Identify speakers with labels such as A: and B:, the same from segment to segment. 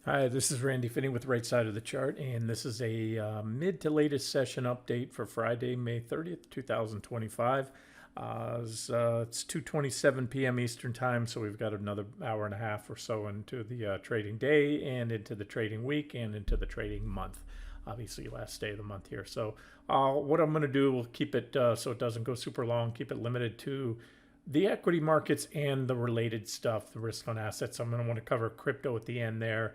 A: Hi, this is Randy Finney with Right Side of the Chart, and this is a mid to latest session update for Friday, May 30th, 2025. It's 2:27 p.m. Eastern Time, so we've got another hour and a half or so into the trading day and into the trading week and into the trading month. Obviously, last day of the month here. So, what I'm going to do, we'll keep it so it doesn't go super long, keep it limited to the equity markets and the related stuff, the risk on assets. I'm going to want to cover crypto at the end there.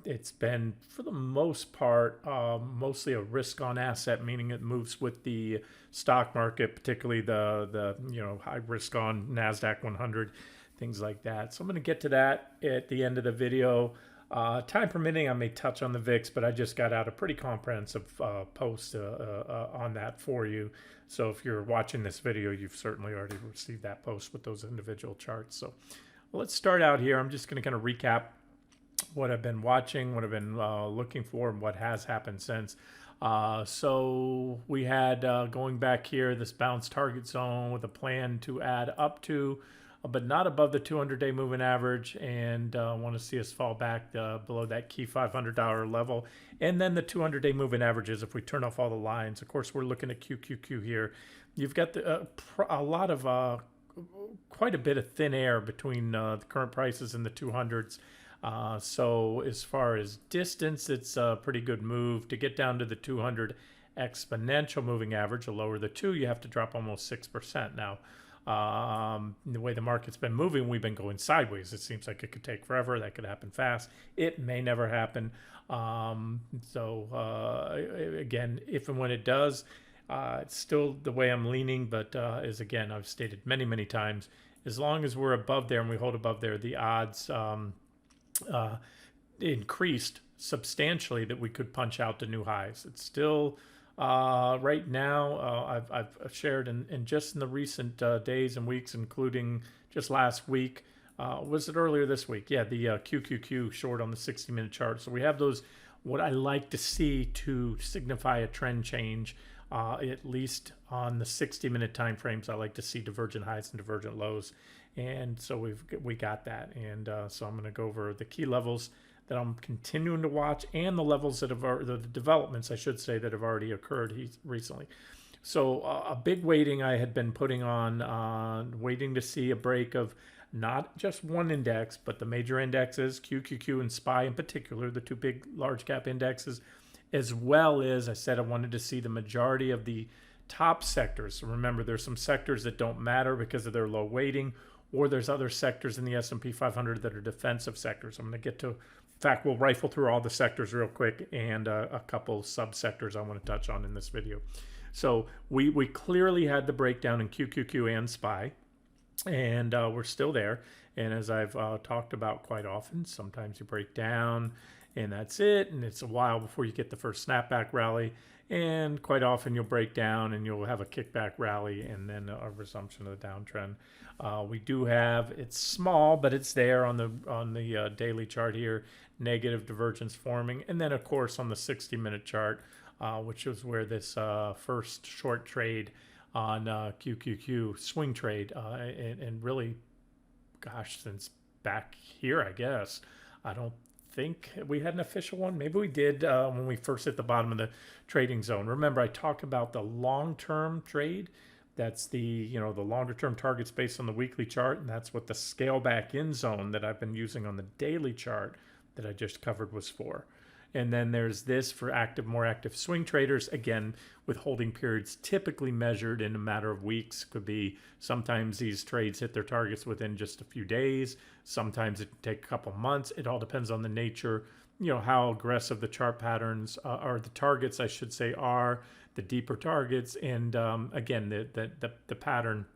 A: It's been, for the most part, mostly a risk on asset, meaning it moves with the stock market, particularly the high risk on Nasdaq 100, things like that. So I'm going to get to that at the end of the video. Time permitting, I may touch on the VIX, but I just got out a pretty comprehensive post on that for you. So if you're watching this video, you've certainly already received that post with those individual charts. So let's start out here. I'm just going to kind of recap what I've been watching, what I've been looking for, and what has happened since. So we had going back here this bounce target zone with a plan to add up to, but not above the 200-day moving average, and want to see us fall back below that key $500 level, and then the 200-day moving averages if we turn off all the lines. Of course, we're looking at QQQ here. You've got a lot of quite a bit of thin air between the current prices and the 200s. So as far as distance, it's a pretty good move. To get down to the 200 exponential moving average, or lower the 2, you have to drop almost 6%. Now, the way the market's been moving, we've been going sideways. It seems like it could take forever. That could happen fast. It may never happen. Again, if and when it does, it's still the way I'm leaning, but as again, I've stated many, many times, as long as we're above there and we hold above there, the odds increased substantially that we could punch out to new highs. It's still right now, I've shared in just in the recent days and weeks, including just last week. Was it earlier this week? Yeah, the QQQ short on the 60-minute chart. So we have those, what I like to see to signify a trend change, at least on the 60-minute time frames. I like to see divergent highs and divergent lows. And so we got that. And so I'm going to go over the key levels that I'm continuing to watch, and the levels that have the developments, I should say, that have already occurred recently. So a big waiting I had been putting on, waiting to see a break of not just one index, but the major indexes, QQQ and SPY in particular, the two big large cap indexes, as well as I said I wanted to see the majority of the top sectors. So remember, there's some sectors that don't matter because of their low weighting, or there's other sectors in the S&P 500 that are defensive sectors. I'm going to get to, in fact, we'll rifle through all the sectors real quick, and a couple subsectors I want to touch on in this video. So we clearly had the breakdown in QQQ and SPY, and we're still there. And as I've talked about quite often, sometimes you break down and that's it, and it's a while before you get the first snapback rally. And quite often you'll break down and you'll have a kickback rally and then a resumption of the downtrend. We do have, it's small, but it's there on the daily chart here, negative divergence forming. And then of course on the 60-minute chart, which is where this first short trade on QQQ swing trade, and really, gosh, since back here, I guess, I don't think we had an official one. Maybe we did when we first hit the bottom of the trading zone. Remember, I talk about the long-term trade. That's the the longer-term targets based on the weekly chart, and that's what the scale back in zone that I've been using on the daily chart that I just covered was for. And then there's this for more active swing traders, again, with holding periods typically measured in a matter of weeks. Could be sometimes these trades hit their targets within just a few days. Sometimes it can take a couple months. It all depends on the nature, how aggressive the chart patterns or the targets, I should say, are, the deeper targets. And again, the pattern,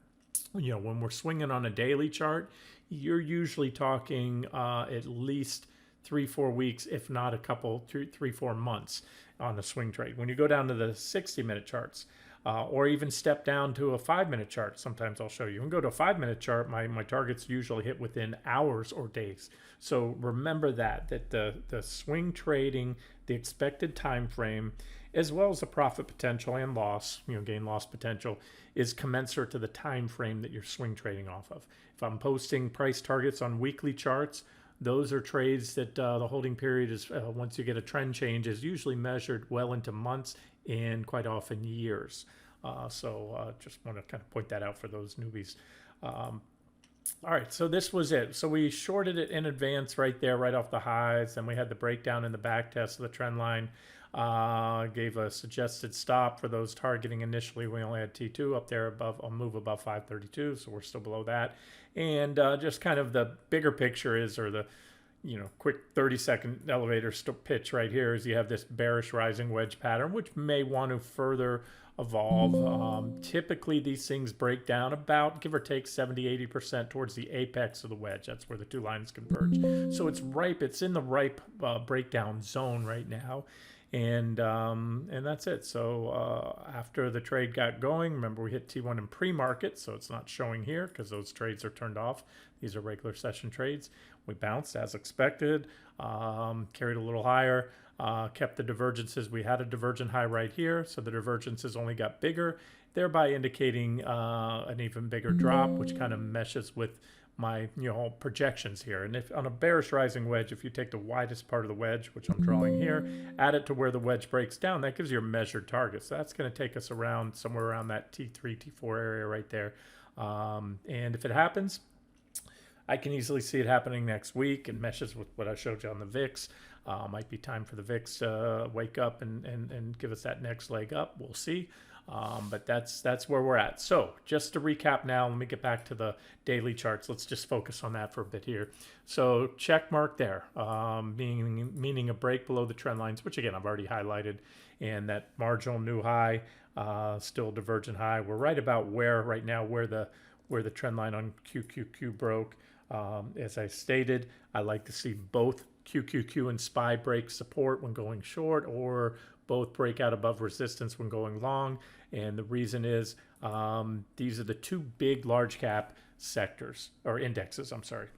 A: when we're swinging on a daily chart, you're usually talking at least 3-4 weeks, if not a couple, 3-4 months on a swing trade. When you go down to the 60-minute charts, or even step down to a 5-minute chart, sometimes I'll show you. And go to a 5-minute chart, my targets usually hit within hours or days. So remember that the swing trading, the expected time frame, as well as the profit potential and loss, gain loss potential, is commensurate to the time frame that you're swing trading off of. If I'm posting price targets on weekly charts, those are trades that the holding period is, once you get a trend change, is usually measured well into months and quite often years. So just want to kind of point that out for those newbies. All right, so this was it. So we shorted it in advance right there, right off the highs. Then we had the breakdown in the back test of the trend line. Gave a suggested stop for those targeting initially. We only had T2 up there above, a move above 532, so we're still below that. And just kind of the bigger picture is, or the quick 30-second elevator pitch right here is, you have this bearish rising wedge pattern, which may want to further evolve. Typically, these things break down about, give or take, 70-80% towards the apex of the wedge. That's where the two lines converge. So it's ripe. It's in the ripe breakdown zone right now. And that's it. So after the trade got going, remember we hit T1 in pre-market, so it's not showing here because those trades are turned off. These are regular session trades. We bounced as expected, carried a little higher, kept the divergences. We had a divergent high right here, so the divergences only got bigger, thereby indicating an even bigger drop, which kind of meshes with my projections here. And if on a bearish rising wedge, if you take the widest part of the wedge, which I'm drawing here, add it to where the wedge breaks down, that gives you a measured target. So that's going to take us around somewhere around that T3, T4 area right there. And if it happens, I can easily see it happening next week, and meshes with what I showed you on the VIX. Might be time for the VIX to wake up and give us that next leg up. We'll see. But that's where we're at. So just to recap now, let me get back to the daily charts. Let's just focus on that for a bit here. So check mark there, meaning a break below the trend lines, which again I've already highlighted, and that marginal new high, still divergent high. We're right about where right now where the trend line on QQQ broke. As I stated, I like to see both QQQ and SPY break support when going short, or both break out above resistance when going long. And the reason is these are the two big large cap sectors, or indexes, I'm sorry.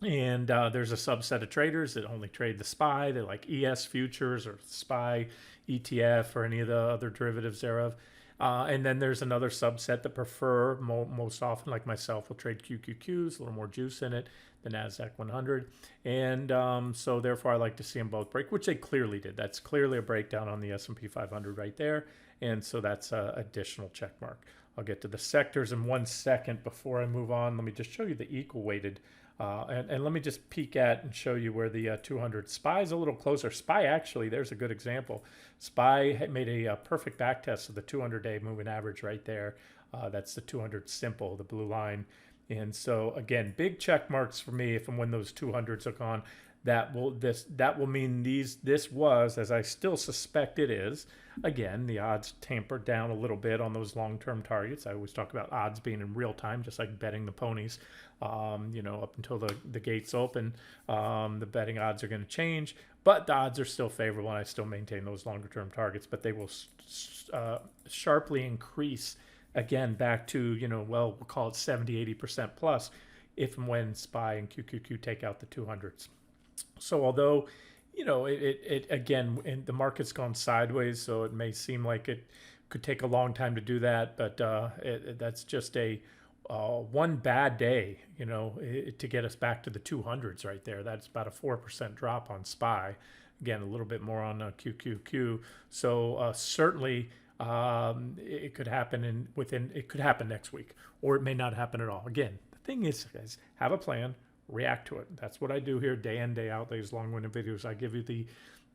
A: And there's a subset of traders that only trade the SPY. They like ES futures or SPY ETF or any of the other derivatives thereof. And then there's another subset that prefer, most often like myself, will trade QQQs, a little more juice in it, the NASDAQ 100. And so therefore I like to see them both break, which they clearly did. That's clearly a breakdown on the S&P 500 right there. And so that's an additional check mark. I'll get to the sectors in 1 second. Before I move on, let me just show you the equal weighted. And let me just peek at and show you where the 200 SPY is a little closer. SPY, actually, there's a good example. SPY made a perfect back test of the 200-day moving average right there. That's the 200 simple, the blue line. And so again, big check marks for me if and when those 200s are gone. That will mean this was, as I still suspect it is, again, the odds tampered down a little bit on those long-term targets. I always talk about odds being in real time, just like betting the ponies. Up until the gates open, the betting odds are going to change, but the odds are still favorable, and I still maintain those longer-term targets. But they will sharply increase again back to we'll call it 70-80% plus if and when SPY and QQQ take out the 200s. So although, it again, and the market's gone sideways, so it may seem like it could take a long time to do that, but that's just a one bad day, to get us back to the 200s right there. That's about a 4% drop on SPY. Again, a little bit more on QQQ. So certainly it could happen it could happen next week, or it may not happen at all. Again, the thing is, guys, have a plan. React to it. That's what I do here day in, day out. These long-winded videos. I give you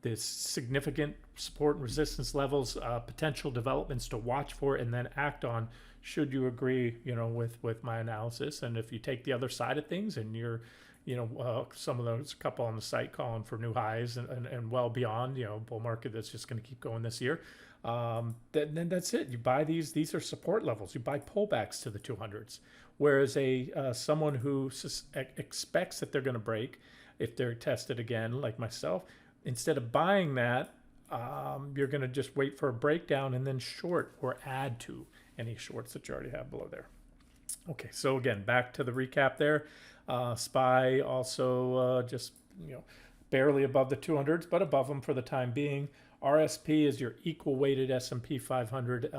A: this significant support and resistance levels, potential developments to watch for, and then act on should you agree, with my analysis. And if you take the other side of things and you're, some of those, a couple on the site calling for new highs and well beyond, bull market that's just going to keep going this year, then that's it. You buy these. These are support levels. You buy pullbacks to the 200s. Whereas someone who expects that they're going to break, if they're tested again, like myself, instead of buying that, you're going to just wait for a breakdown and then short or add to any shorts that you already have below there. Okay, so again, back to the recap there. SPY also just barely above the 200s, but above them for the time being. RSP is your equal weighted S&P 500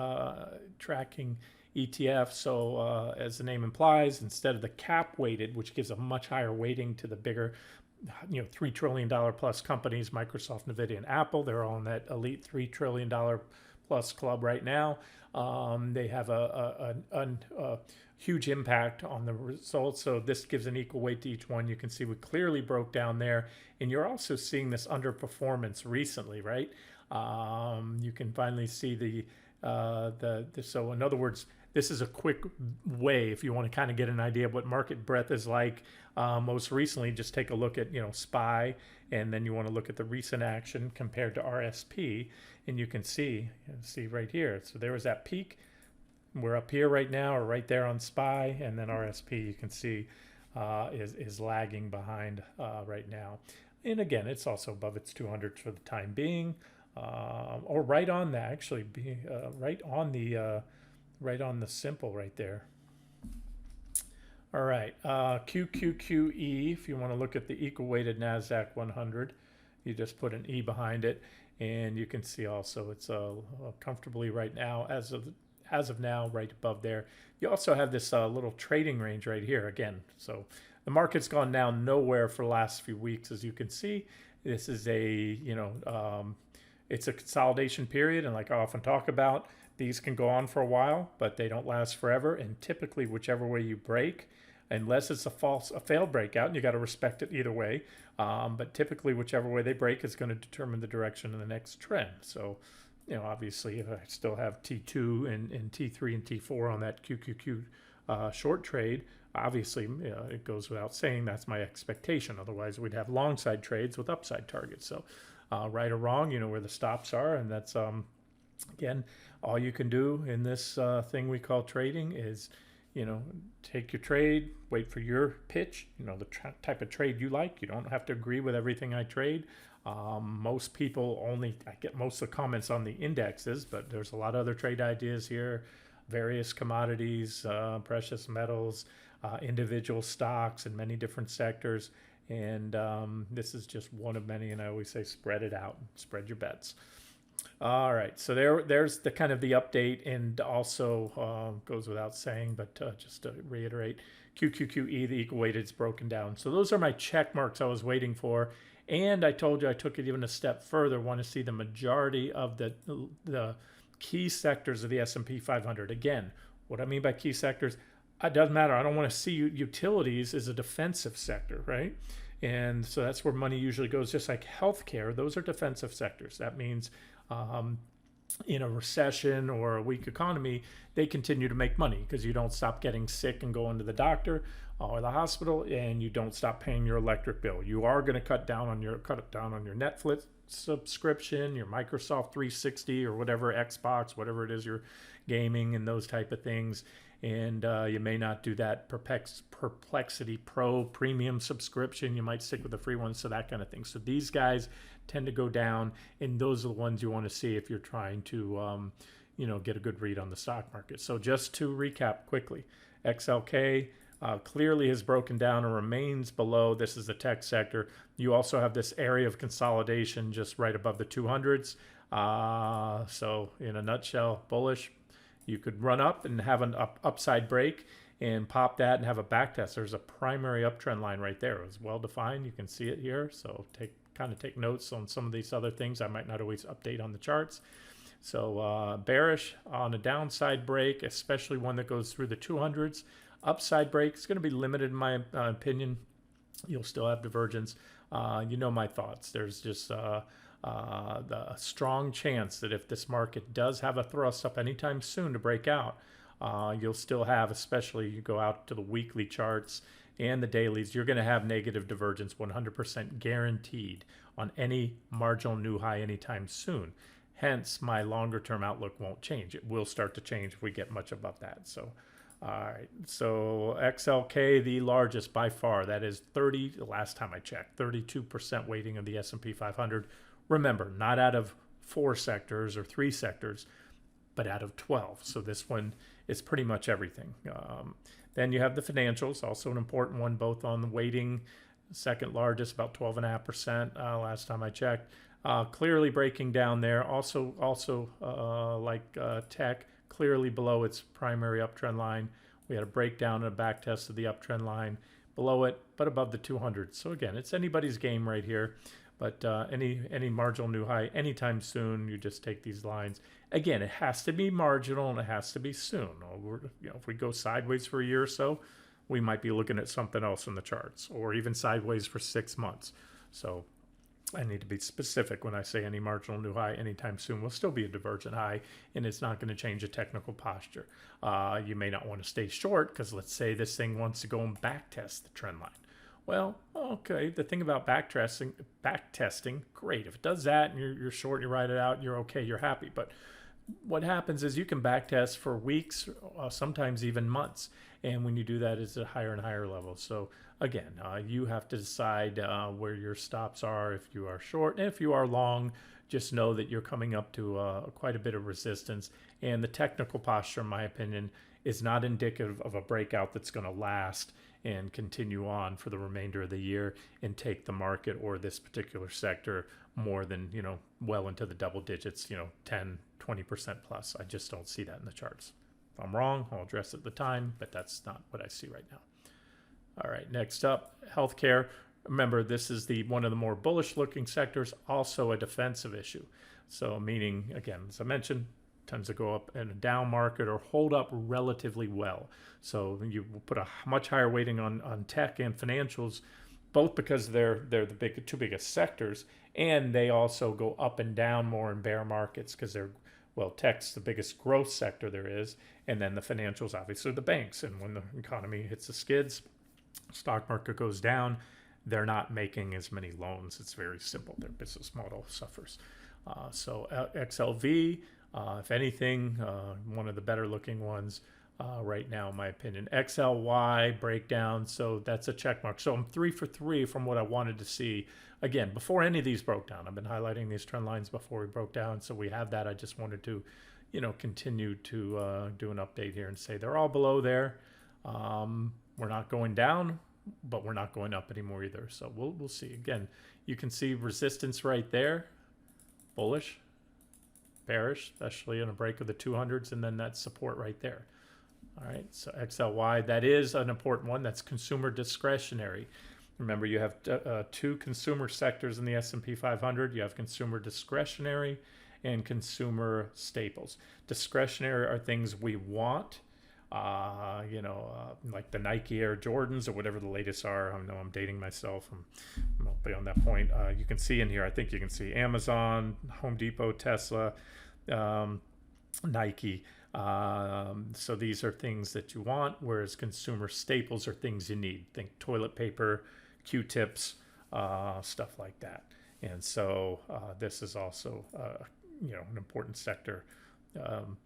A: tracking ETF. So as the name implies, instead of the cap weighted, which gives a much higher weighting to the bigger, $3 trillion plus companies, Microsoft, Nvidia, and Apple, they're all in that elite $3 trillion plus club right now. They have a huge impact on the results. So this gives an equal weight to each one. You can see we clearly broke down there, and you're also seeing this underperformance recently, right? You can finally see so in other words, this is a quick way if you want to kind of get an idea of what market breadth is like. Most recently, just take a look at SPY, and then you want to look at the recent action compared to RSP, and you can see right here. So there was that peak. We're up here right now, or right there on SPY, and then RSP you can see is lagging behind right now. And again, it's also above its 200s for the time being, or right on that. Actually, right on the simple right there. All right, QQQE. If you want to look at the equal weighted Nasdaq 100, you just put an E behind it, and you can see also it's comfortably right now as of now right above there. You also have this little trading range right here again. So the market's gone down nowhere for the last few weeks, as you can see. This is it's a consolidation period, and like I often talk about, these can go on for a while, but they don't last forever. And typically, whichever way you break, unless it's a failed breakout, and you got to respect it either way. But typically, whichever way they break is going to determine the direction of the next trend. So, obviously, if I still have T2 and T3 and T4 on that QQQ short trade, obviously, it goes without saying that's my expectation. Otherwise, we'd have long side trades with upside targets. So, right or wrong, where the stops are, and that's again, all you can do in this thing we call trading is, take your trade, wait for your pitch, the type of trade you like. You don't have to agree with everything I trade. Most people I get most of the comments on the indexes, but there's a lot of other trade ideas here, various commodities, precious metals, individual stocks in many different sectors. And this is just one of many, and I always say spread it out, spread your bets. All right, so there's the kind of the update, and also goes without saying, but just to reiterate, QQQE, the equal weighted, is broken down. So those are my check marks I was waiting for, and I told you I took it even a step further. Want to see the majority of the key sectors of the S&P 500. Again, what I mean by key sectors, it doesn't matter. I don't want to see utilities as a defensive sector, right? And so that's where money usually goes, just like healthcare. Those are defensive sectors. That means in a recession or a weak economy, they continue to make money because you don't stop getting sick and going to the doctor or the hospital, and you don't stop paying your electric bill. You are going to cut it down on your Netflix subscription, your Microsoft 360 or whatever, Xbox, whatever it is you're gaming, and those type of things. And you may not do that Perplexity Pro premium subscription. You might stick with the free one, so that kind of thing. So these guys tend to go down, and those are the ones you want to see if you're trying to get a good read on the stock market. So just to recap quickly, XLK clearly has broken down and remains below. This is the tech sector. You also have this area of consolidation just right above the 200s. So in a nutshell, bullish. You could run up and have an upside break and pop that and have a back test. There's a primary uptrend line right there. It was well defined. You can see it here. So take notes on some of these other things I might not always update on the charts. So bearish on a downside break, especially one that goes through the 200s. Upside break is going to be limited in my opinion. You'll still have divergence. My thoughts. There's just the strong chance that if this market does have a thrust up anytime soon to break out, you'll still have, especially you go out to the weekly charts and the dailies, you're going to have negative divergence 100% guaranteed on any marginal new high anytime soon. Hence, my longer term outlook won't change. It will start to change if we get much above that. So, all right. So XLK, the largest by far, that is the last time I checked, 32% weighting of the S&P 500. Remember, not out of 4 sectors or 3 sectors, but out of 12. So this one is pretty much everything. Then you have the financials, also an important one, both on the weighting, second largest, about 12.5% last time I checked. Clearly breaking down there. Also like tech, clearly below its primary uptrend line. We had a breakdown and a back test of the uptrend line below it, but above the 200. So again, it's anybody's game right here. But any marginal new high anytime soon, you just take these lines. Again, it has to be marginal and it has to be soon. If we go sideways for a year or so, we might be looking at something else in the charts, or even sideways for 6 months. So I need to be specific when I say any marginal new high anytime soon will still be a divergent high, and it's not going to change the technical posture. You may not want to stay short because let's say this thing wants to go and back test the trend line. Well, okay, the thing about back testing, great. If it does that and you're short, you ride it out, you're okay, you're happy. But what happens is you can back test for weeks, sometimes even months. And when you do that, it's at higher and higher levels. So again, you have to decide where your stops are if you are short. And if you are long, just know that you're coming up to quite a bit of resistance. And the technical posture, in my opinion, is not indicative of a breakout that's going to last and continue on for the remainder of the year and take the market or this particular sector more than, well into the double digits, 10, 20% plus. I just don't see that in the charts. If I'm wrong, I'll address it at the time, but that's not what I see right now. All right, next up, healthcare. Remember, this is one of the more bullish looking sectors, also a defensive issue. So meaning, again, as I mentioned, tends to go up in a down market or hold up relatively well. So you put a much higher weighting on tech and financials, both because they're the two biggest sectors, and they also go up and down more in bear markets because tech's the biggest growth sector there is, and then the financials obviously the banks. And when the economy hits the skids, stock market goes down, they're not making as many loans. It's very simple. Their business model suffers. So XLV, if anything, one of the better looking ones right now, in my opinion. XLY breakdown, so that's a check mark. So I'm 3 for 3 from what I wanted to see. Again, before any of these broke down, I've been highlighting these trend lines before we broke down, so we have that. I just wanted to, continue to do an update here and say they're all below there. We're not going down, but we're not going up anymore either. So we'll see. Again, you can see resistance right there, bullish, bearish, especially in a break of the 200s, and then that support right there. All right, so XLY, that is an important one. That's consumer discretionary. Remember, you have two consumer sectors in the S&P 500. You have consumer discretionary and consumer staples. Discretionary are things we want, like the Nike Air Jordans or whatever the latest are. I know I'm dating myself. I'm beyond that point. You can see in here, I think you can see Amazon, Home Depot, Tesla, Nike. So these are things that you want, whereas consumer staples are things you need. Think toilet paper, Q-tips, stuff like that. And so this is also, an important sector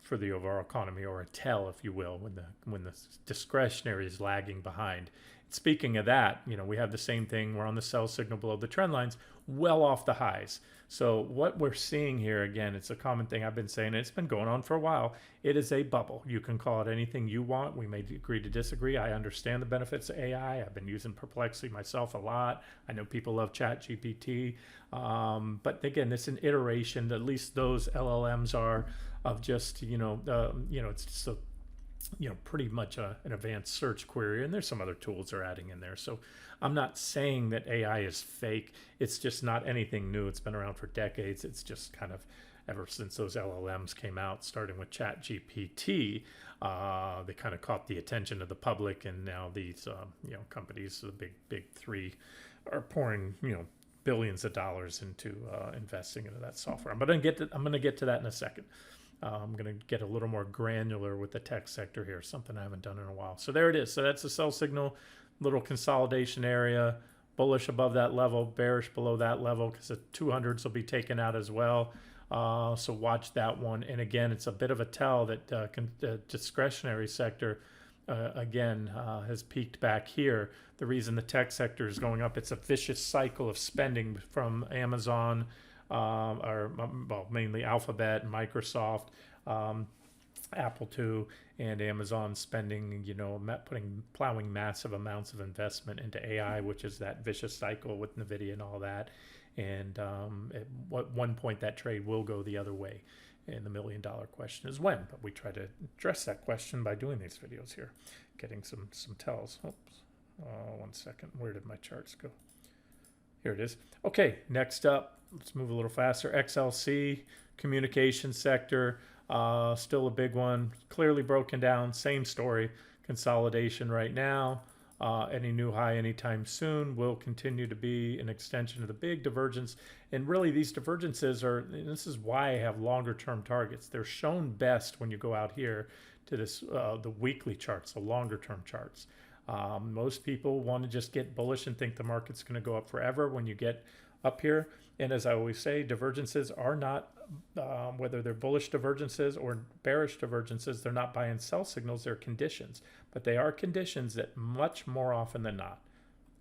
A: for the overall economy, or a tell, if you will, when the discretionary is lagging behind. Speaking of that, we have the same thing. We're on the sell signal below the trend lines, well off the highs. So what we're seeing here, again, it's a common thing I've been saying, and it's been going on for a while. It is a bubble. You can call it anything you want. We may agree to disagree. I understand the benefits of AI. I've been using Perplexity myself a lot. I know people love ChatGPT. But again, it's an iteration, at least those LLMs are, of just, it's just a pretty much an advanced search query, and there's some other tools they're adding in there. So I'm not saying that AI is fake. It's just not anything new. It's been around for decades. It's just kind of ever since those LLMs came out, starting with ChatGPT, they kind of caught the attention of the public, and now these companies, the big three, are pouring billions of dollars into investing into that software. I'm going to get to that in a second. I'm going to get a little more granular with the tech sector here, something I haven't done in a while. So there it is. So that's the sell signal, little consolidation area, bullish above that level, bearish below that level, because the 200s will be taken out as well. So watch that one. And again, it's a bit of a tell that the discretionary sector, has peaked back here. The reason the tech sector is going up, it's a vicious cycle of spending from Amazon, mainly Alphabet, Microsoft, Apple too, and Amazon spending, plowing massive amounts of investment into AI, which is that vicious cycle with NVIDIA and all that. And at one point that trade will go the other way. And the $1,000,000 question is when, but we try to address that question by doing these videos here, getting some tells. Oops, 1 second, where did my charts go? Here it is. Okay, next up, let's move a little faster. XLC, communication sector, still a big one, clearly broken down, same story, consolidation right now. Any new high anytime soon will continue to be an extension of the big divergence. And really these divergences are, and this is why I have longer term targets. They're shown best when you go out here to this, the weekly charts, the longer term charts. Most people want to just get bullish and think the market's going to go up forever when you get up here. And as I always say, divergences are not, whether they're bullish divergences or bearish divergences, they're not buy and sell signals, they're conditions. But they are conditions that much more often than not,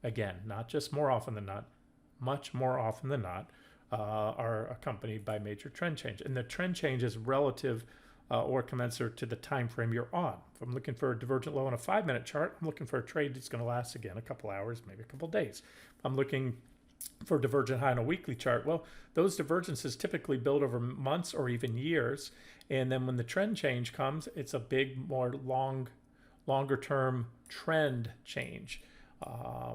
A: again, not just more often than not, much more often than not, are accompanied by major trend change. And the trend change is relative or commensurate to the time frame you're on. If I'm looking for a divergent low on a 5-minute chart, I'm looking for a trade that's going to last again a couple hours, maybe a couple days. If I'm looking for divergent high on a weekly chart, well, those divergences typically build over months or even years. And then when the trend change comes, it's a big, more longer term trend change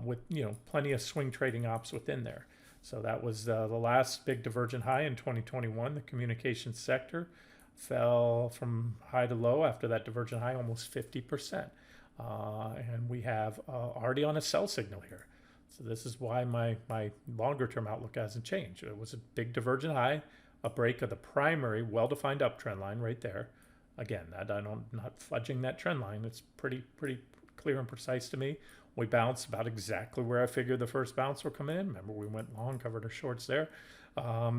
A: with plenty of swing trading ops within there. So that was the last big divergent high in 2021. The communications sector fell from high to low after that divergent high almost 50%. And we have already on a sell signal here. So this is why my longer term outlook hasn't changed. It was a big divergent high, a break of the primary well-defined uptrend line right there. Again, I'm not fudging that trend line. It's pretty clear and precise to me. We bounced about exactly where I figured the first bounce will come in. Remember, we went long, covered our shorts there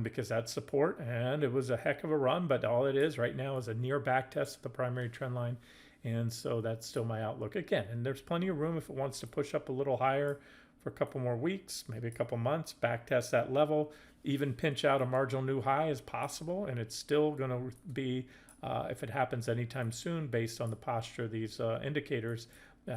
A: because that's support, and it was a heck of a run. But all it is right now is a near back test of the primary trend line. And so that's still my outlook. Again, and there's plenty of room if it wants to push up a little higher for a couple more weeks, maybe a couple months, back test that level, even pinch out a marginal new high is possible. And it's still going to be, if it happens anytime soon, based on the posture of these indicators,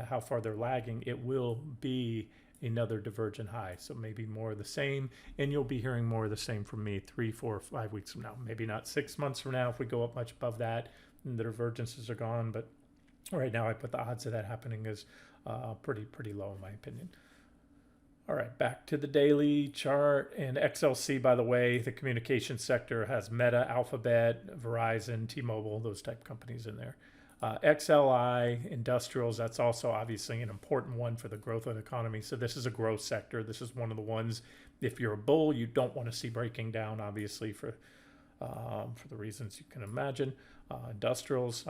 A: how far they're lagging, it will be another divergent high. So maybe more of the same, and you'll be hearing more of the same from me 3, 4, 5 weeks from now. Maybe not 6 months from now if we go up much above that and the divergences are gone, but right now I put the odds of that happening as pretty low in my opinion. All right, back to the daily chart. And XLC, by the way, the communication sector has Meta, Alphabet, Verizon, T-Mobile, those type companies in there. XLI, industrials, that's also obviously an important one for the growth of the economy. So this is a growth sector. This is one of the ones, if you're a bull, you don't want to see breaking down, obviously, for the reasons you can imagine. Industrials,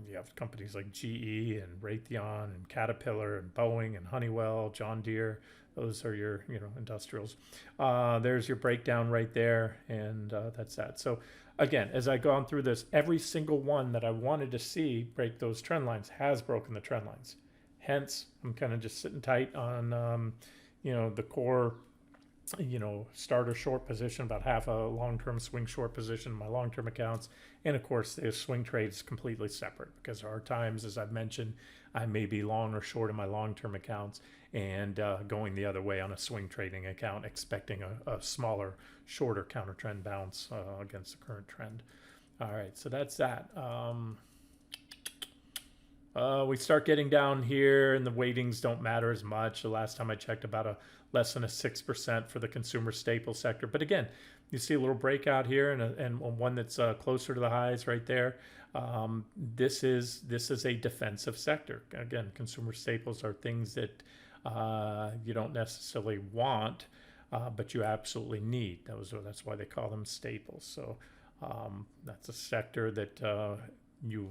A: you have companies like GE and Raytheon and Caterpillar and Boeing and Honeywell, John Deere. Those are your industrials. There's your breakdown right there, and that's that. So again, as I've gone through this, every single one that I wanted to see break those trend lines has broken the trend lines. Hence, I'm kind of just sitting tight on the core starter short position, about half a long-term swing short position in my long-term accounts. And of course, the swing trade is completely separate because there are times, as I've mentioned, I may be long or short in my long-term accounts and going the other way on a swing trading account, expecting a smaller, shorter counter trend bounce against the current trend. All right, so that's that. We start getting down here and the weightings don't matter as much. The last time I checked, about less than a 6% for the consumer staple sector. But again, you see a little breakout here and one that's closer to the highs right there. This is a defensive sector. Again, consumer staples are things that you don't necessarily want, but you absolutely need. That's why they call them staples. So that's a sector that you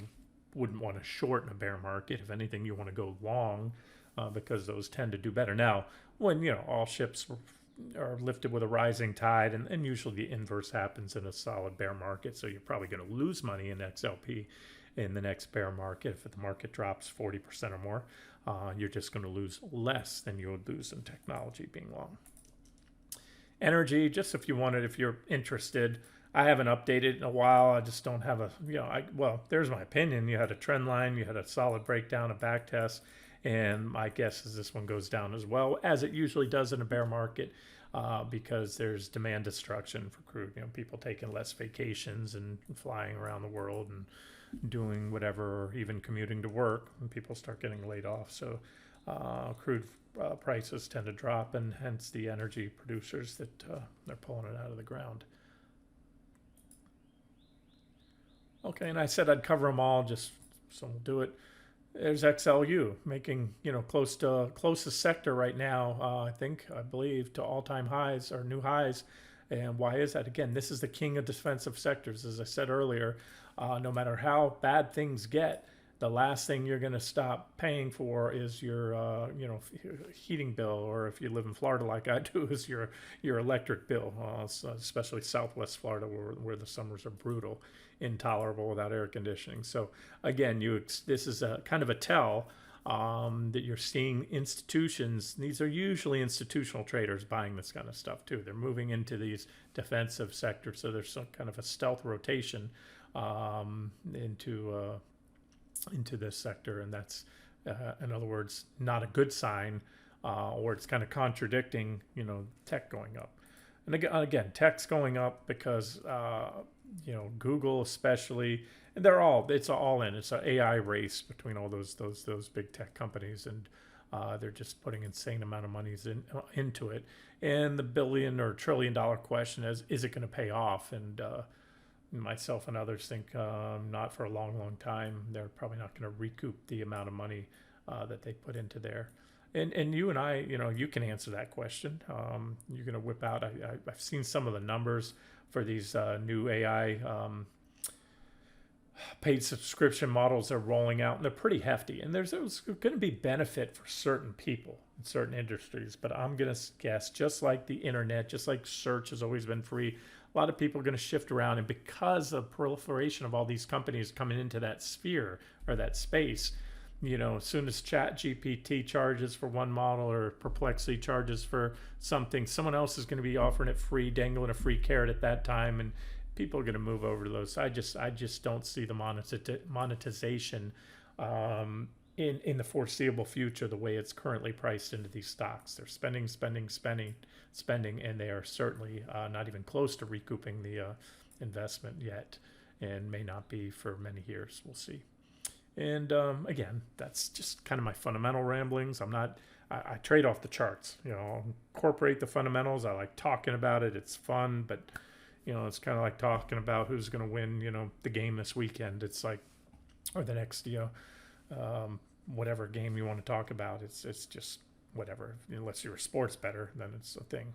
A: wouldn't want to short in a bear market. If anything, you want to go long because those tend to do better. Now, when all ships are lifted with a rising tide, and usually the inverse happens in a solid bear market, so you're probably going to lose money in XLP in the next bear market. If the market drops 40% or more, you're just going to lose less than you would lose in technology being long. Energy, just if you're interested, I haven't updated in a while. I just don't have there's my opinion. You had a trend line, you had a solid breakdown, a back test, and my guess is this one goes down as well, as it usually does in a bear market. because there's demand destruction for crude. People taking less vacations and flying around the world and doing whatever, or even commuting to work when people start getting laid off. So crude prices tend to drop, and hence the energy producers that they're pulling it out of the ground. Okay, and I said I'd cover them all, just so we'll do it. There's XLU making closest sector right now. I believe to all-time highs or new highs. And why is that? Again, this is the king of defensive sectors, as I said earlier. No matter how bad things get, the last thing you're going to stop paying for is your heating bill, or if you live in Florida like I do, is your electric bill, especially Southwest Florida where the summers are brutal, intolerable without air conditioning. So again, this is a kind of a tell that you're seeing institutions. These are usually institutional traders buying this kind of stuff too. They're moving into these defensive sectors, so there's some kind of a stealth rotation into this sector, and that's in other words not a good sign, or it's kind of contradicting tech going up. And again, tech's going up because Google especially, and it's all in. It's an AI race between all those big tech companies, and they're just putting insane amount of money into it. And the billion or $1 trillion question is it going to pay off? And myself and others think not for a long time. They're probably not going to recoup the amount of money that they put into there. And you and I, you can answer that question. You're going to whip out. I've seen some of the numbers for these new AI paid subscription models they're rolling out, and they're pretty hefty. And there's going to be benefit for certain people in certain industries. But I'm going to guess, just like the internet, just like search has always been free, a lot of people are going to shift around. And because of proliferation of all these companies coming into that sphere or that space, as soon as ChatGPT charges for one model or Perplexity charges for something, someone else is going to be offering it free, dangling a free carrot at that time, and people are going to move over to those. So I just don't see the monetization in the foreseeable future the way it's currently priced into these stocks. They're spending, and they are certainly not even close to recouping the investment yet, and may not be for many years. We'll see. And again, that's just kind of my fundamental ramblings. I trade off the charts, incorporate the fundamentals. I like talking about it. It's fun, but it's kind of like talking about who's going to win, the game this weekend. It's like, or the next, whatever game you want to talk about. It's just whatever, unless you're a sports bettor, then it's a thing.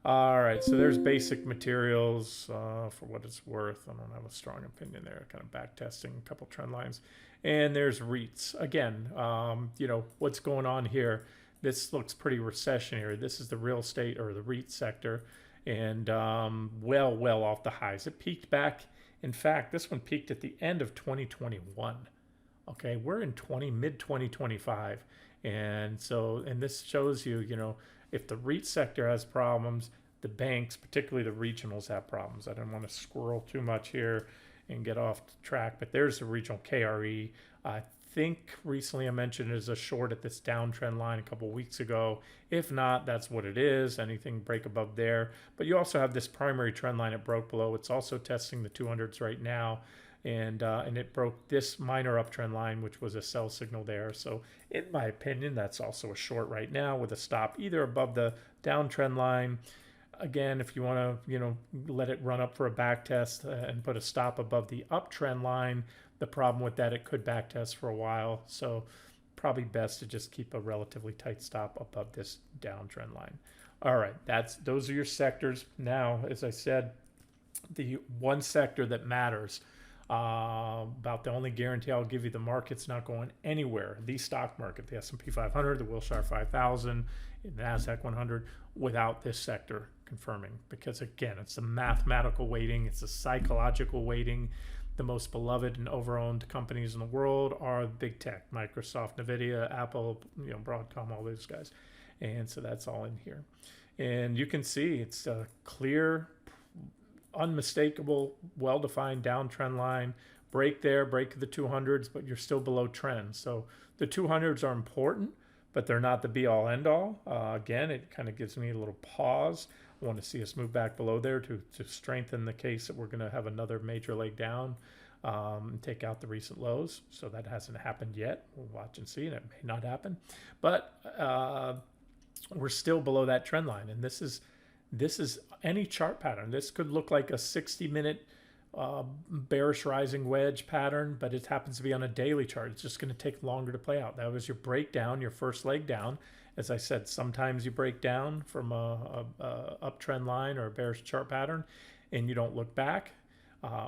A: All right, so there's basic materials for what it's worth. I don't have a strong opinion there, kind of back testing a couple trend lines. And there's REITs. Again, what's going on here, this looks pretty recessionary. This is the real estate or the REIT sector, and well off the highs. It peaked back. In fact, this one peaked at the end of 2021. Okay, we're in mid-2025. And this shows you, if the REIT sector has problems, the banks, particularly the regionals, have problems. I don't want to squirrel too much here and get off track, but there's the regional KRE. I think recently I mentioned it as a short at this downtrend line a couple of weeks ago. If not, that's what it is. Anything break above there. But you also have this primary trend line it broke below. It's also testing the 200s right now. And it broke this minor uptrend line, which was a sell signal there. So in my opinion, that's also a short right now with a stop either above the downtrend line. Again, if you want to, let it run up for a back test and put a stop above the uptrend line, the problem with that, it could back test for a while. So probably best to just keep a relatively tight stop above this downtrend line. All right, those are your sectors. Now, as I said, the one sector that matters, about the only guarantee I'll give you, the market's not going anywhere. The stock market, the S&P 500, the Wilshire 5000, the NASDAQ 100, without this sector confirming. Because again, it's a mathematical weighting. It's a psychological weighting. The most beloved and overowned companies in the world are big tech, Microsoft, NVIDIA, Apple, Broadcom, all those guys. And so that's all in here. And you can see it's a clear, unmistakable, well-defined downtrend line. Break the 200s, but you're still below trend. So the 200s are important, but they're not the be all end all. Again, it kind of gives me a little pause. I want to see us move back below there to strengthen the case that we're going to have another major leg down, take out the recent lows. So that hasn't happened yet. We'll watch and see, and it may not happen. But we're still below that trend line, and this is any chart pattern. This could look like a 60-minute bearish rising wedge pattern, but it happens to be on a daily chart. It's just going to take longer to play out. That was your breakdown, your first leg down. As I said, sometimes you break down from a uptrend line or a bearish chart pattern and you don't look back,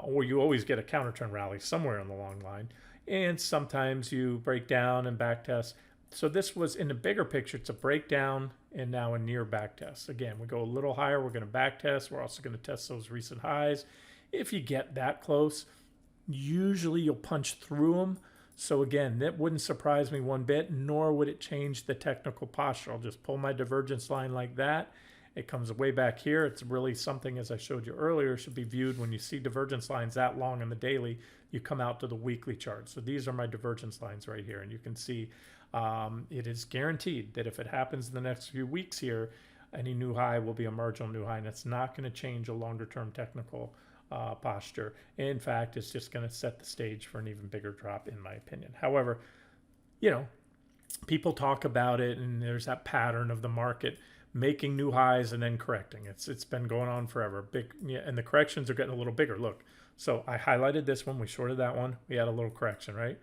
A: or you always get a counter trend rally somewhere on the long line. And sometimes you break down and back test. So this was, in the bigger picture, it's a breakdown and now a near back test. Again, we go a little higher, we're going to back test. We're also going to test those recent highs. If you get that close, usually you'll punch through them. So again, that wouldn't surprise me one bit, nor would it change the technical posture. I'll just pull my divergence line like that. It comes way back here. It's really something, as I showed you earlier, should be viewed when you see divergence lines that long in the daily, you come out to the weekly chart. So these are my divergence lines right here. And you can see it is guaranteed that if it happens in the next few weeks here, any new high will be a marginal new high, and it's not going to change a longer term technical posture. In fact, it's just going to set the stage for an even bigger drop, in my opinion. However, people talk about it, and there's that pattern of the market making new highs and then correcting. It's been going on forever. And the corrections are getting a little bigger. Look, so I highlighted this one, we shorted that one, we had a little correction, right?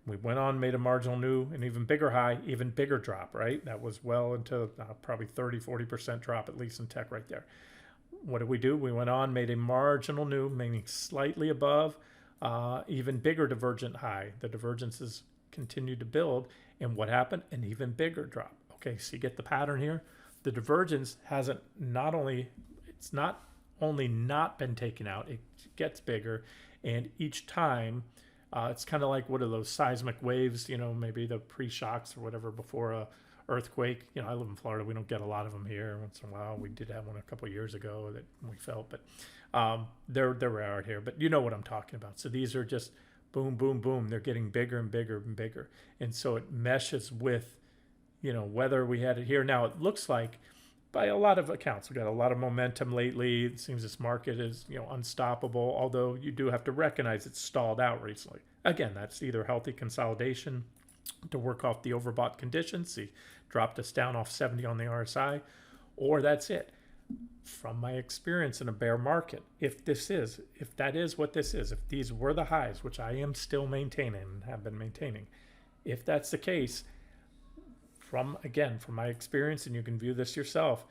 A: We went on, made a marginal new, an even bigger high, even bigger drop, right? That was well into probably 30-40% drop, at least in tech right there. What did we do? We went on, made a marginal new, meaning slightly above, even bigger divergent high. The divergences continued to build, and what happened? An even bigger drop. Okay, so you get the pattern here. The divergence hasn't not only not been taken out, it gets bigger, and each time it's kind of like, what are those seismic waves, maybe the pre-shocks or whatever before a earthquake. I live in Florida, we don't get a lot of them here. Once in a while, we did have one a couple of years ago that we felt, but they're rare out here, but you know what I'm talking about. So these are just boom, boom, boom. They're getting bigger and bigger and bigger, and so it meshes with whether we had it here. Now it looks like, by a lot of accounts, we got a lot of momentum lately. It seems this market is unstoppable, although you do have to recognize it's stalled out recently. Again, that's either healthy consolidation to work off the overbought conditions. See, dropped us down off 70 on the RSI, or that's it. From my experience in a bear market, if that is what this is, if these were the highs, which I am still maintaining and have been maintaining, if that's the case, from my experience, and you can view this yourself,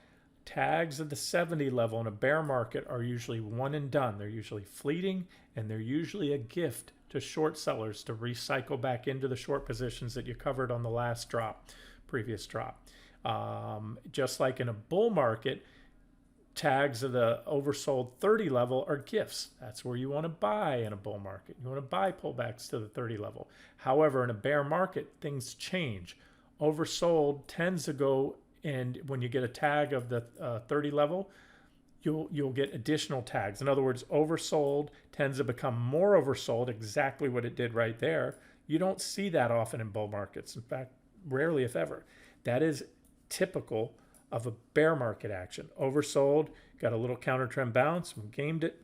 A: tags of the 70 level in a bear market are usually one and done. They're usually fleeting, and they're usually a gift to short sellers to recycle back into the short positions that you covered on the last previous drop. Just like in a bull market, tags of the oversold 30 level are gifts. That's where you want to buy in a bull market. You want to buy pullbacks to the 30 level. However, in a bear market, things change. Oversold tends to go, and when you get a tag of the 30 level, you'll get additional tags. In other words, oversold tends to become more oversold, exactly what it did right there. You don't see that often in bull markets. In fact, rarely, if ever. That is typical of a bear market action. Oversold, got a little counter trend bounce, we gamed it,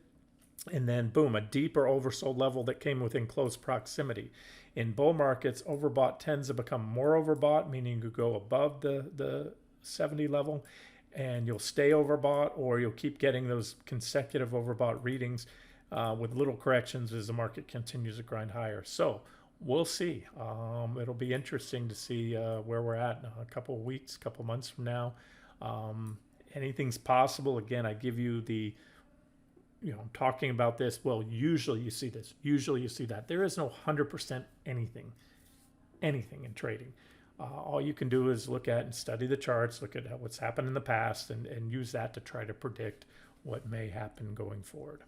A: and then boom, a deeper oversold level that came within close proximity. In bull markets, overbought tends to become more overbought, meaning you go above the 70 level and you'll stay overbought, or you'll keep getting those consecutive overbought readings with little corrections as the market continues to grind higher. So we'll see. It'll be interesting to see where we're at in a couple of weeks, couple months from now. Anything's possible. Again, I give you the talking about this. Well, usually you see this. Usually you see that. There is no 100% anything in trading. All you can do is look at and study the charts, look at what's happened in the past, and use that to try to predict what may happen going forward.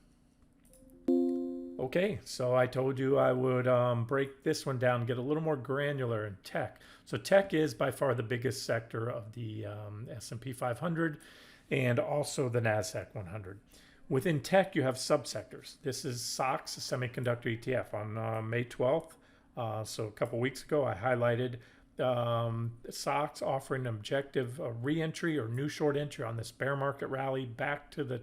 A: Okay, so I told you I would break this one down and get a little more granular in tech. So tech is by far the biggest sector of the S&P 500 and also the NASDAQ 100. Within tech, you have subsectors. This is SOX, a semiconductor ETF. On May 12th, so a couple weeks ago, I highlighted stocks offering an objective re-entry or new short entry on this bear market rally back to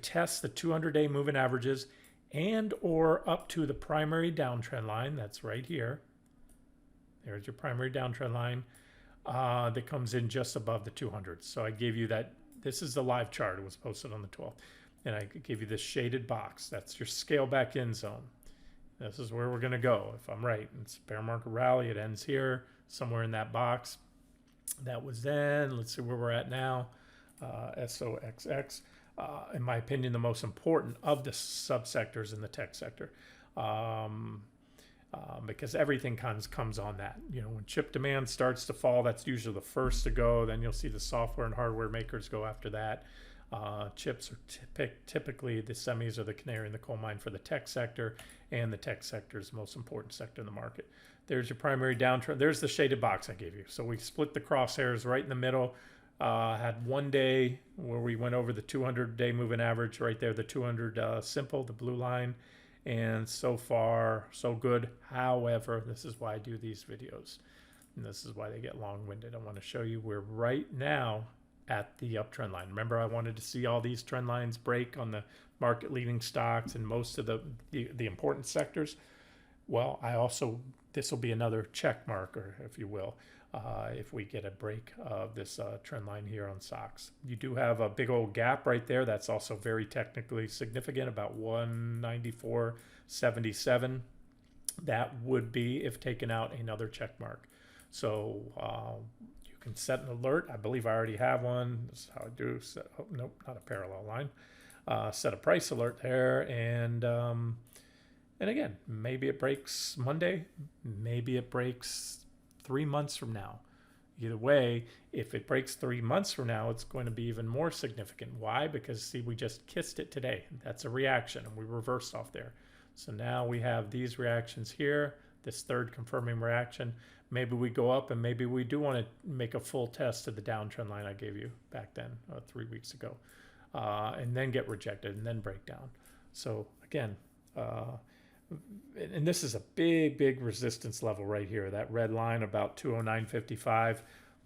A: test the 200-day moving averages and or up to the primary downtrend line. That's right here. There's your primary downtrend line that comes in just above the 200. So I gave you that. This is the live chart. It was posted on the 12th. And I gave you this shaded box. That's your scale back in zone. This is where we're going to go, if I'm right. It's bear market rally. It ends here, somewhere in that box. That was then. Let's see where we're at now. SOXX. In my opinion, the most important of the subsectors in the tech sector. Because everything comes on that. You know, when chip demand starts to fall, that's usually the first to go. Then you'll see the software and hardware makers go after that. Chips are typically the semis are the canary in the coal mine for the tech sector, and the tech sector is the most important sector in the market. There's your primary downtrend. There's the shaded box I gave you. So we split the crosshairs right in the middle. Had one day where we went over the 200-day moving average right there, the 200 simple, the blue line. And so far, so good. However, this is why I do these videos. And this is why they get long-winded. I want to show you we're right now at the uptrend line. Remember, I wanted to see all these trend lines break on the market-leading stocks and most of the important sectors. Well, this will be another check marker, if you will, if we get a break of this trend line here on stocks. You do have a big old gap right there. That's also very technically significant, about 194.77. That would be if taken out another check mark. So you can set an alert. I believe I already have one. This is how I do. Nope, not a parallel line. Set a price alert there, and again, maybe it breaks Monday, maybe it breaks 3 months from now. Either way, if it breaks 3 months from now, it's going to be even more significant. Why? Because see, we just kissed it today. That's a reaction, and we reversed off there. So now we have these reactions here, this third confirming reaction. Maybe we go up, and maybe we do want to make a full test of the downtrend line I gave you back then, 3 weeks ago, and then get rejected and then break down. So again, and this is a big resistance level right here. That red line about 209.55.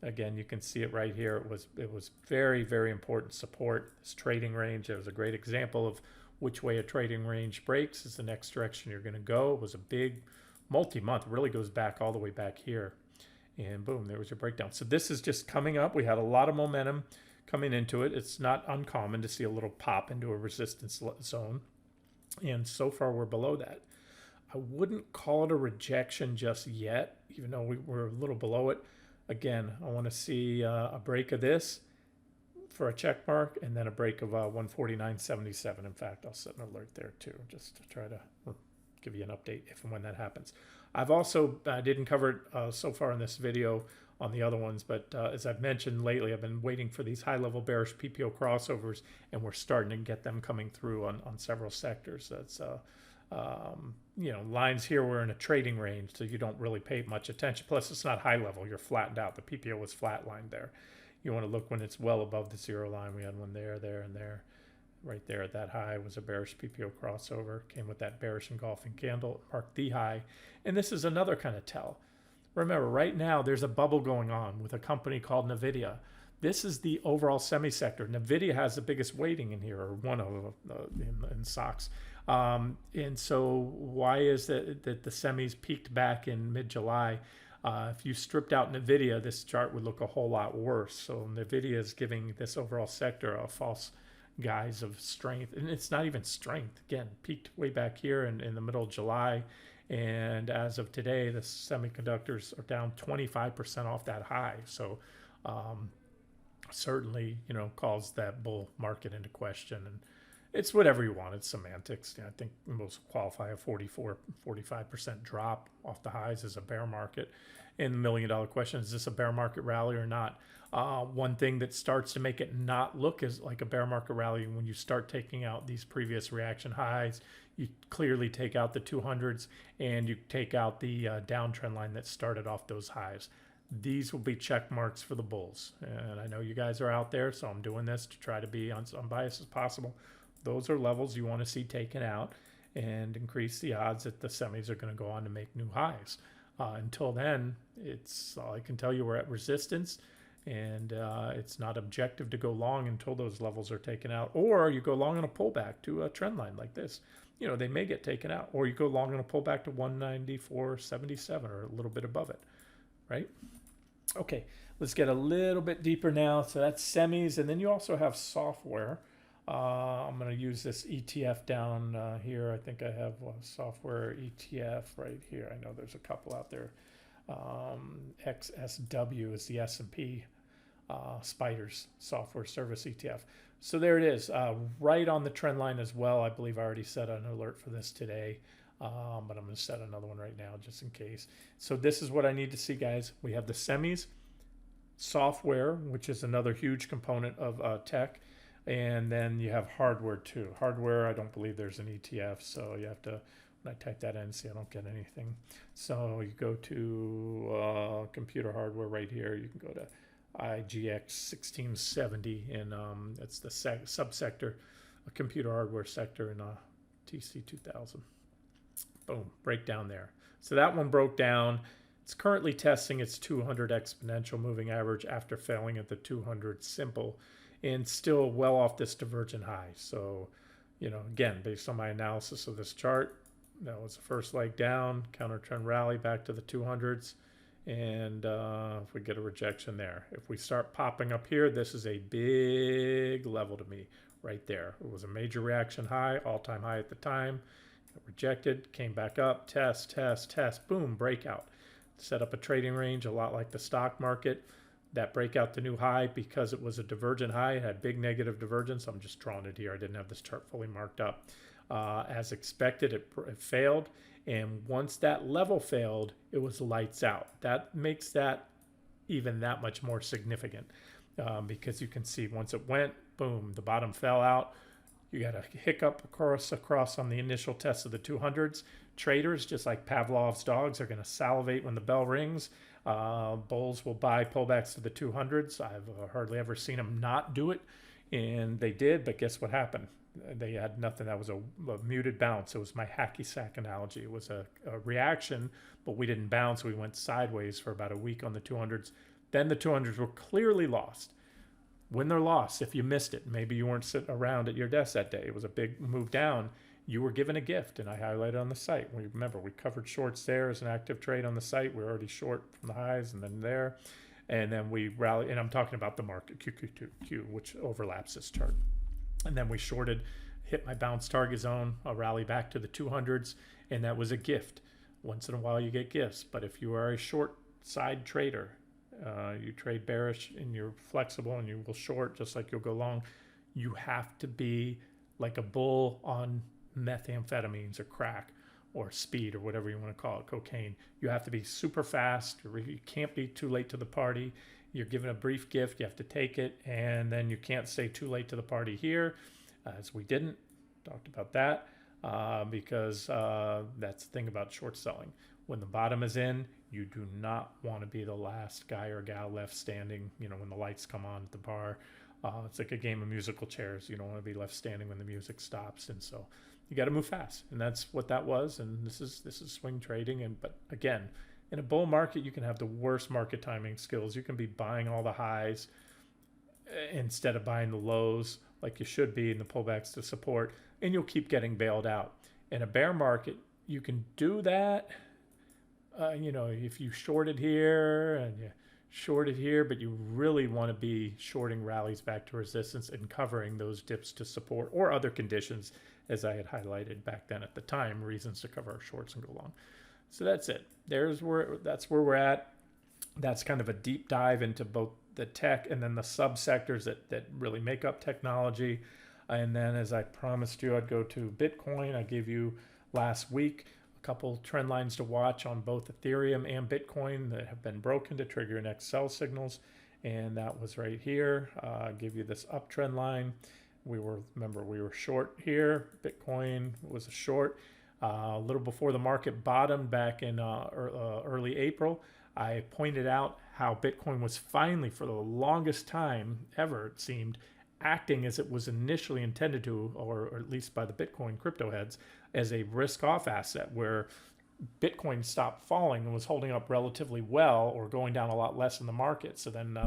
A: Again, you can see it right here. It was very important support. This trading range, it was a great example of which way a trading range breaks is the next direction you're going to go. It was a big multi-month. It really goes back all the way back here. And boom, there was your breakdown. So this is just coming up. We had a lot of momentum coming into it. It's not uncommon to see a little pop into a resistance zone. And so far we're below that. I wouldn't call it a rejection just yet, even though we're a little below it. Again, I want to see a break of this for a check mark, and then a break of 149.77. In fact, I'll set an alert there too, just to try to give you an update if and when that happens. I've also didn't cover it so far in this video on the other ones, but as I've mentioned lately, I've been waiting for these high-level bearish PPO crossovers, and we're starting to get them coming through on several sectors. That's you know, lines here were in a trading range, so you don't really pay much attention. Plus, it's not high level. You're flattened out. The PPO was flatlined there. You want to look when it's well above the zero line. We had one there, and there. Right there at that high was a bearish PPO crossover. Came with that bearish engulfing candle. Marked the high. And this is another kind of tell. Remember, right now, there's a bubble going on with a company called NVIDIA. This is the overall semi-sector. NVIDIA has the biggest weighting in here, or one of in stocks. And so why is that the semis peaked back in mid-July? If you stripped out NVIDIA, this chart would look a whole lot worse. So NVIDIA is giving this overall sector a false guise of strength. And it's not even strength. Again, peaked way back here in the middle of July. And as of today, the semiconductors are down 25% off that high. So certainly, you know, calls that bull market into question. And it's whatever you want. It's semantics. I think most qualify a 45% drop off the highs as a bear market. And the million-dollar question, is this a bear market rally or not? One thing that starts to make it not look as like a bear market rally when you start taking out these previous reaction highs, you clearly take out the 200s and you take out the downtrend line that started off those highs. These will be check marks for the bulls. And I know you guys are out there, so I'm doing this to try to be unbiased as possible. Those are levels you want to see taken out and increase the odds that the semis are going to go on to make new highs. Until then, it's all I can tell you, we're at resistance, and it's not objective to go long until those levels are taken out, or you go long on a pullback to a trend line like this. They may get taken out, or you go long on a pullback to 194.77 or a little bit above it, right? Okay, let's get a little bit deeper now. So that's semis, and then you also have software. I'm going to use this ETF down here. I think I have a software ETF right here. I know there's a couple out there. XSW is the S&P Spiders Software Service ETF. So there it is, right on the trend line as well. I believe I already set an alert for this today, but I'm going to set another one right now just in case. So this is what I need to see, guys. We have the semis, software, which is another huge component of tech, and then you have hardware too. Hardware, I don't believe there's an ETF, so you have to, when I type that in, see I don't get anything. So you go to computer hardware right here. You can go to IGX 1670, and it's the subsector, a computer hardware sector in TC 2000. Boom, breakdown there. So that one broke down. It's currently testing its 200 exponential moving average after failing at the 200 simple, and still well off this divergent high. So, again, based on my analysis of this chart, that was the first leg down, counter trend rally back to the 200s. And if we get a rejection there, if we start popping up here, this is a big level to me right there. It was a major reaction high, all-time high at the time. Got rejected, came back up, test, boom, breakout. Set up a trading range, a lot like the stock market. That breakout to new high, because it was a divergent high, it had big negative divergence. I'm just drawing it here. I didn't have this chart fully marked up. As expected, it failed. And once that level failed, it was lights out. That makes that even that much more significant, because you can see once it went, boom, the bottom fell out. You got a hiccup across on the initial test of the 200s. Traders, just like Pavlov's dogs, are going to salivate when the bell rings. Bulls will buy pullbacks to the 200s. I've hardly ever seen them not do it, and they did, but guess what happened? They had nothing. That was a muted bounce. It was my hacky sack analogy. It was a reaction, but we didn't bounce. We went sideways for about a week on the 200s. Then the 200s were clearly lost. When they're lost, if you missed it, maybe you weren't sitting around at your desk that day, it was a big move down, you were given a gift, and I highlighted on the site. Remember, we covered shorts there as an active trade on the site. We're already short from the highs and then there. And then we rally, and I'm talking about the market, QQQ, which overlaps this chart. And then we shorted, hit my bounce target zone, a rally back to the 200s, and that was a gift. Once in a while you get gifts, but if you are a short side trader, you trade bearish and you're flexible and you will short just like you'll go long, you have to be like a bull on methamphetamines or crack or speed or whatever you want to call it, cocaine. You have to be super fast. You can't be too late to the party. You're given a brief gift, you have to take it, and then you can't stay too late to the party here, as we didn't. Talked about that, because that's the thing about short selling. When the bottom is in, you do not want to be the last guy or gal left standing, when the lights come on at the bar. It's like a game of musical chairs. You don't want to be left standing when the music stops, and so you got to move fast, and that's what that was. And this is swing trading, but again, in a bull market, you can have the worst market timing skills. You can be buying all the highs instead of buying the lows like you should be in the pullbacks to support, and you'll keep getting bailed out. In a bear market, you can do that. If you shorted here and you shorted here, but you really want to be shorting rallies back to resistance and covering those dips to support or other conditions, as I had highlighted back then at the time, reasons to cover our shorts and go long. So that's it. That's where we're at. That's kind of a deep dive into both the tech and then the subsectors that really make up technology. And then, as I promised you, I'd go to Bitcoin. I gave you last week a couple trend lines to watch on both Ethereum and Bitcoin that have been broken to trigger next sell signals. And that was right here. I gave you this uptrend line. Remember, we were short here. Bitcoin was a short. A little before the market bottomed back in early April, I pointed out how Bitcoin was finally, for the longest time ever, it seemed, acting as it was initially intended to, or at least by the Bitcoin crypto heads, as a risk-off asset where Bitcoin stopped falling and was holding up relatively well, or going down a lot less in the market. So then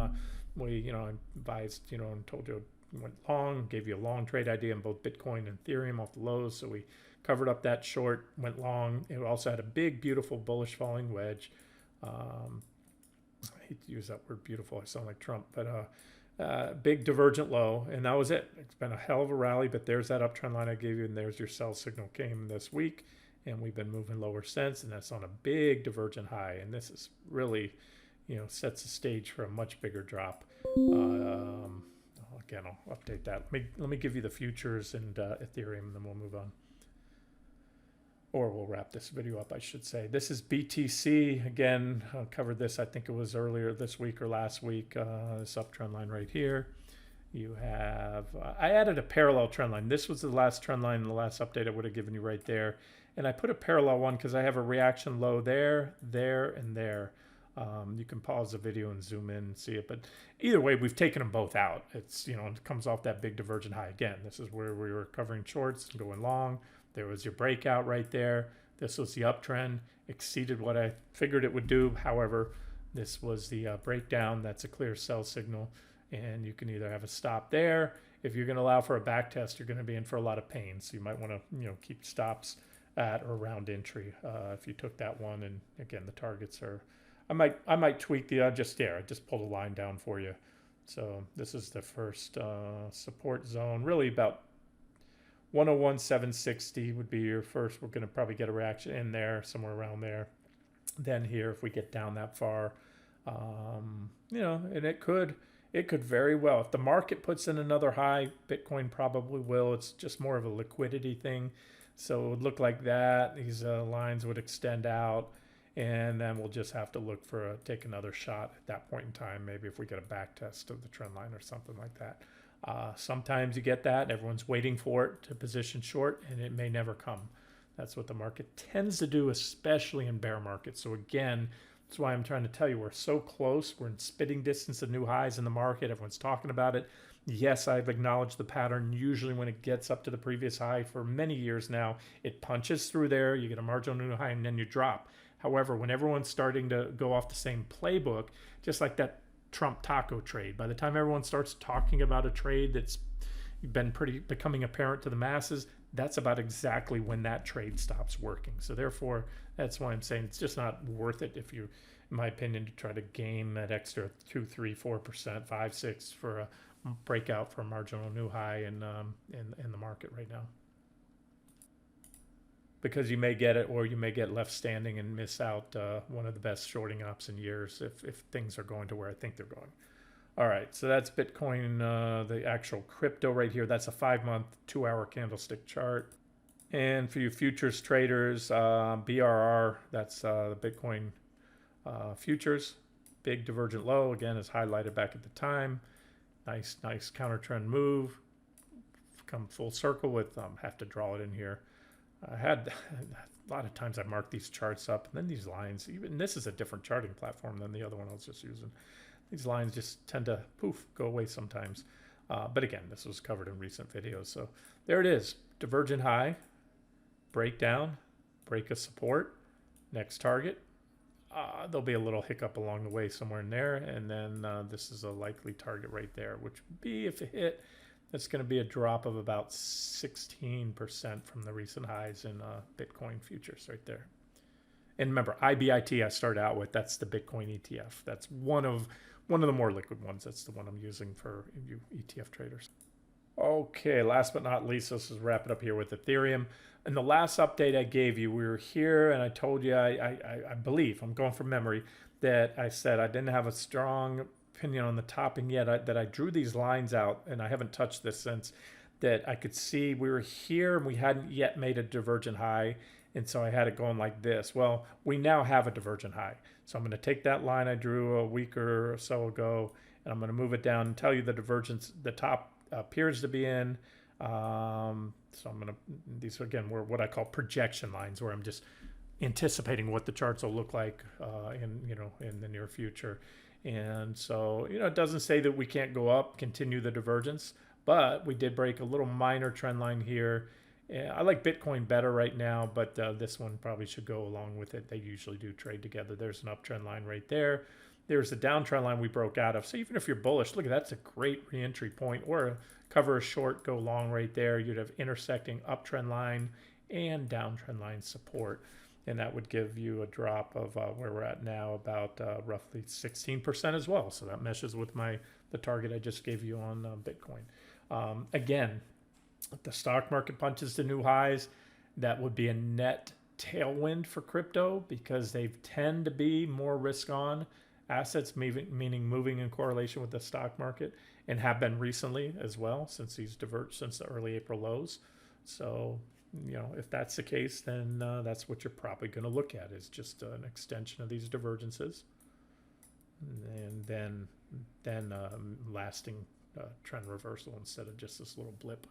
A: we, advised, and told you, went long, gave you a long trade idea on both Bitcoin and Ethereum off the lows. So we covered up that short, went long. It also had a big, beautiful bullish falling wedge. I hate to use that word beautiful, I sound like Trump, but big divergent low, and that was it. It's been a hell of a rally, but there's that uptrend line I gave you, and there's your sell signal came this week, and we've been moving lower since, and that's on a big divergent high, and this is really, sets the stage for a much bigger drop. Again, I'll update that. Let me give you the futures and Ethereum, and then we'll move on. Or we'll wrap this video up, I should say. This is BTC. Again, I covered this, I think it was earlier this week or last week, this uptrend line right here. You have, I added a parallel trend line. This was the last trend line in the last update I would have given you right there. And I put a parallel one because I have a reaction low there, there, and there. You can pause the video and zoom in and see it. But either way, we've taken them both out. It's, it comes off that big divergent high again. This is where we were covering shorts and going long. There was your breakout right there. This was the uptrend, exceeded what I figured it would do. However, this was the breakdown. That's a clear sell signal. And you can either have a stop there. If you're going to allow for a back test, you're going to be in for a lot of pain. So you might want to, keep stops at or around entry if you took that one. And again, the targets are, I might tweak the, I just pulled a line down for you. So this is the first support zone, really about 101,760 would be your first. We're going to probably get a reaction in there, somewhere around there. Then here, if we get down that far, and it could very well. If the market puts in another high, Bitcoin probably will. It's just more of a liquidity thing. So it would look like that. These lines would extend out, and then we'll just have to look for take another shot at that point in time. Maybe if we get a back test of the trend line or something like that. Sometimes you get that. Everyone's waiting for it to position short, and it may never come. That's what the market tends to do, especially in bear markets. So again, that's why I'm trying to tell you we're so close. We're in spitting distance of new highs in the market. Everyone's talking about it. Yes, I've acknowledged the pattern. Usually when it gets up to the previous high for many years now, it punches through there. You get a marginal new high, and then you drop. However, when everyone's starting to go off the same playbook, just like that Trump taco trade, by the time everyone starts talking about a trade that's been becoming apparent to the masses, that's about exactly when that trade stops working. So therefore, that's why I'm saying it's just not worth it if you, in my opinion, to try to game that extra 2, 3, 4%, 5, 6 for a breakout for a marginal new high in the market right now. Because you may get it, or you may get left standing and miss out one of the best shorting ops in years if things are going to where I think they're going. All right, so that's Bitcoin, the actual crypto right here. That's a 5-month, 2-hour candlestick chart. And for you futures traders, BRR, that's the Bitcoin futures. Big divergent low, again, is highlighted back at the time. Nice counter trend move. Come full circle with, have to draw it in here. I had a lot of times I mark these charts up, and then these lines, even this is a different charting platform than the other one I was just using. These lines just tend to poof, go away sometimes. But again, this was covered in recent videos. So there it is, divergent high, breakdown, break of support, next target. There'll be a little hiccup along the way somewhere in there. And then this is a likely target right there, which would be, if it hit, that's going to be a drop of about 16% from the recent highs in Bitcoin futures right there. And remember, IBIT I started out with, that's the Bitcoin ETF. That's one of the more liquid ones. That's the one I'm using for you ETF traders. Okay, last but not least, let's just wrap it up here with Ethereum. In the last update I gave you, we were here, and I told you, I believe, I'm going from memory, that I said I didn't have a strong opinion on the topping yet, that I drew these lines out, and I haven't touched this since, that I could see we were here and we hadn't yet made a divergent high, and so I had it going like this. Well, we now have a divergent high. So I'm going to take that line I drew a week or so ago, and I'm going to move it down and tell you the divergence the top appears to be in. So I'm going to, these again were what I call projection lines, where I'm just anticipating what the charts will look like in the near future. And so, it doesn't say that we can't go up, continue the divergence, but we did break a little minor trend line here, Yeah, I like Bitcoin better right now, but this one probably should go along with it. They usually do trade together. There's an uptrend line right there. There's a downtrend line we broke out of. So even if you're bullish, look, that's a great reentry point, or cover a short, go long right there. You'd have intersecting uptrend line and downtrend line support. And that would give you a drop of where we're at now, about roughly 16% as well. So that meshes with the target I just gave you on Bitcoin. Again, if the stock market punches to new highs, that would be a net tailwind for crypto because they tend to be more risk on assets, meaning moving in correlation with the stock market, and have been recently as well since since the early April lows. So, if that's the case, then that's what you're probably going to look at, is just an extension of these divergences, and then lasting trend reversal instead of just this little blip.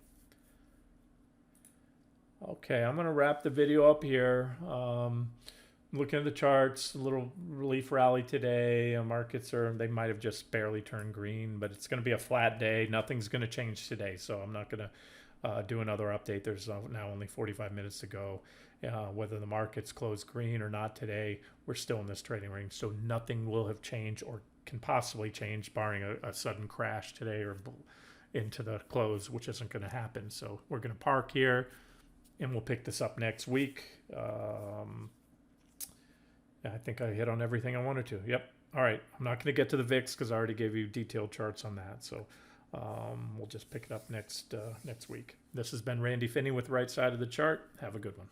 A: Okay, I'm going to wrap the video up here. Looking at the charts, a little relief rally today. Markets they might have just barely turned green, but it's going to be a flat day. Nothing's going to change today, so I'm not going to do another update. There's now only 45 minutes to go. Whether the markets close green or not today, we're still in this trading range, so nothing will have changed or can possibly change, barring a sudden crash today or into the close, which isn't going to happen. So we're going to park here, and we'll pick this up next week. I think I hit on everything I wanted to. Yep. All right. I'm not going to get to the VIX because I already gave you detailed charts on that. So we'll just pick it up next week. This has been Randy Finney with Right Side of the Chart. Have a good one.